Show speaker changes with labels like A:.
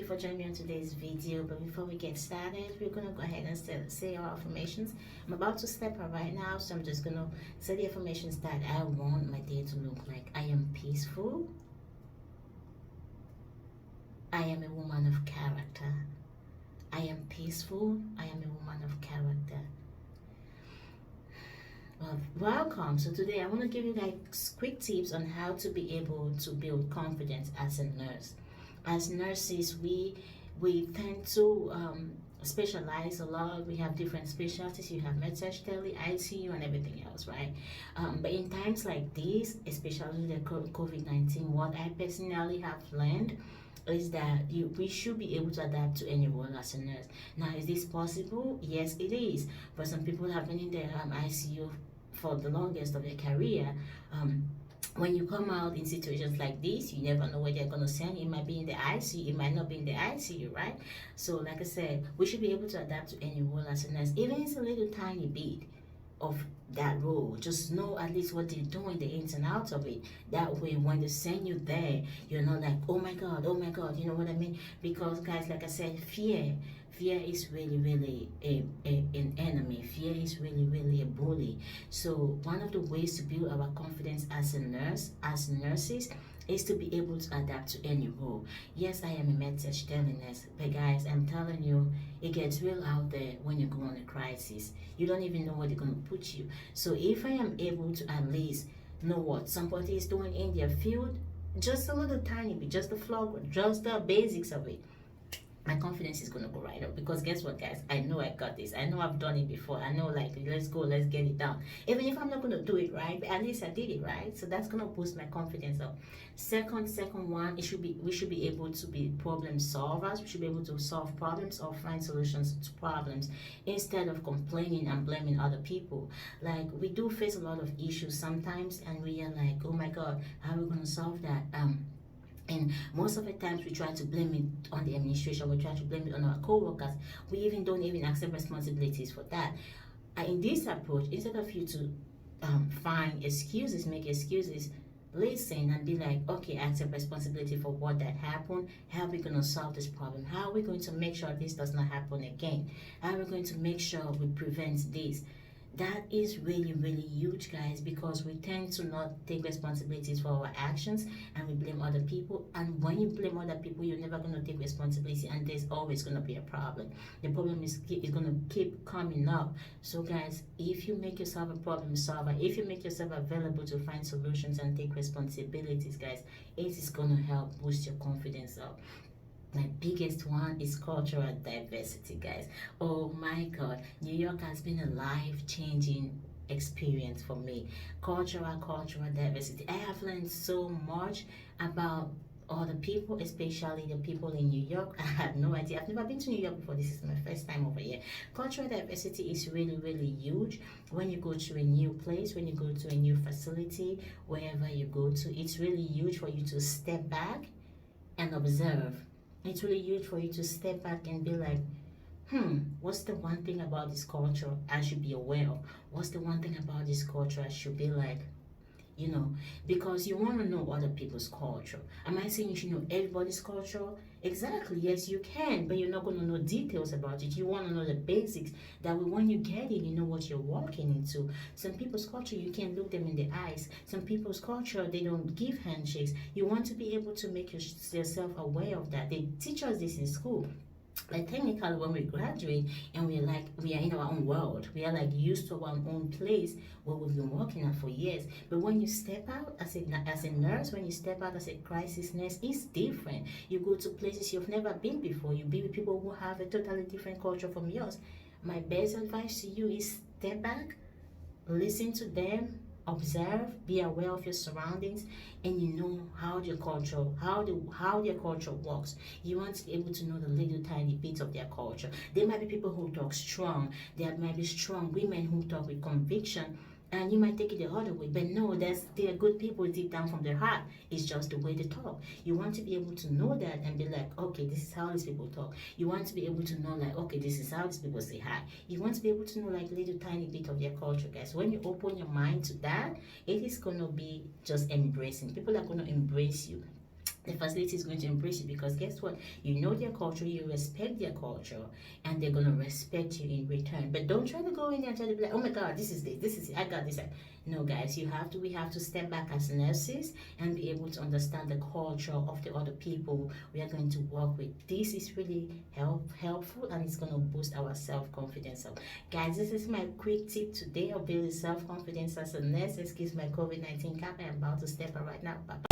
A: for joining me on today's video. But before we get started, we're gonna go ahead and say our affirmations. I'm about to step out right now, so I'm just gonna say the affirmations that I want my day to look like. I am peaceful. I am a woman of character. I am peaceful. I am a woman of character. Welcome. So today I want to give you like quick tips on how to be able to build confidence as a nurse. As nurses, we tend to specialize a lot. We have different specialties. You have med-surg, tele, ICU, and everything else, right? But in times like these, especially the COVID-19, what I personally have learned is that we should be able to adapt to any role as a nurse. Now, is this possible? Yes, it is. But some people have been in the ICU for the longest of their career. When you come out in situations like this, you never know where they're going to send you. It might be in the ICU, it might not be in the ICU, right? So like I said, we should be able to adapt to any role as a nurse, even if it's a little tiny bit of that role. Just know at least what they're doing, the ins and outs of it. That way, when they send you there, you're not like, oh my God, you know what I mean? Because guys, like I said, fear is really an enemy. Fear is really a bully. So one of the ways to build our confidence as a nurse, as nurses, is to be able to adapt to any role. Yes, I am a med-surg nurse, but guys, I'm telling you, it gets real out there when you go on a crisis. You don't even know where they're going to put you. So if I am able to at least know what somebody is doing in their field, just a little tiny bit, just the flow, just the basics of it, my confidence is gonna go right up. Because guess what, guys, I know I got this. I know I've done it before. I know, like, let's go, let's get it done. Even if I'm not gonna do it right, but at least I did it right. So that's gonna boost my confidence up. Second one, we should be able to be problem solvers. We should be able to solve problems or find solutions to problems instead of complaining and blaming other people. Like, we do face a lot of issues sometimes, and we are like, oh my God, how are we gonna solve that? And most of the times we try to blame it on the administration, we try to blame it on our co-workers. We even don't even accept responsibilities for that. In this approach, instead of you to find excuses, make excuses, listen and be like, okay, I accept responsibility for what that happened. How are we going to solve this problem? How are we going to make sure this does not happen again? How are we going to make sure we prevent this? That is really huge, guys, because we tend to not take responsibilities for our actions and we blame other people. And when you blame other people, you're never going to take responsibility, and there's always going to be a problem. The problem is going to keep coming up. So guys, if you make yourself a problem solver, if you make yourself available to find solutions and take responsibilities, guys, it is going to help boost your confidence up. My biggest one is cultural diversity, guys. Oh my God, New York has been a life-changing experience for me. Cultural diversity. I have learned so much about other people, especially the people in New York. I had no idea. I've never been to New York before. This is my first time over here. Cultural diversity is really huge. When you go to a new place, when you go to a new facility, wherever you go to, it's really huge for you to step back and observe. It's really huge for you to step back and be like, what's the one thing about this culture I should be aware of? What's the one thing about this culture I should be like, you know, because you want to know other people's culture. Am I saying you should know everybody's culture? Exactly, yes, you can, but you're not going to know details about it. You want to know the basics. That way, when you get in, you know what you're walking into. Some people's culture, you can't look them in the eyes. Some people's culture, they don't give handshakes. You want to be able to make yourself aware of that. They teach us this in school. Like, technically, when we graduate and we are in our own world, we are like used to our own place where we've been working at for years. But when you step out as a nurse, when you step out as a crisis nurse, it's different. You go to places you've never been before. You be with people who have a totally different culture from yours. My best advice to you is step back, listen to them, observe, be aware of your surroundings, and you know how their culture works. You want to be able to know the little tiny bits of their culture. There might be people who talk strong. There might be strong women who talk with conviction, and you might take it the other way, but no, they are good people deep down from their heart. It's just the way they talk. You want to be able to know that and be like, okay, this is how these people talk. You want to be able to know, like, okay, this is how these people say hi. You want to be able to know, like, little tiny bit of their culture, guys. When you open your mind to that, it is going to be just embracing. People are going to embrace you. the facility is going to embrace you, because guess what, you know their culture, you respect their culture, and they're going to respect you in return. But don't try to go in there and try to be like, oh my god, this is it, I got this. No, guys, we have to step back as nurses and be able to understand the culture of the other people we are going to work with. This is really helpful, and it's going to boost our self-confidence. So guys, this is my quick tip today of building self-confidence as a nurse. Excuse my COVID-19 cap, I'm about to step out right now. Bye.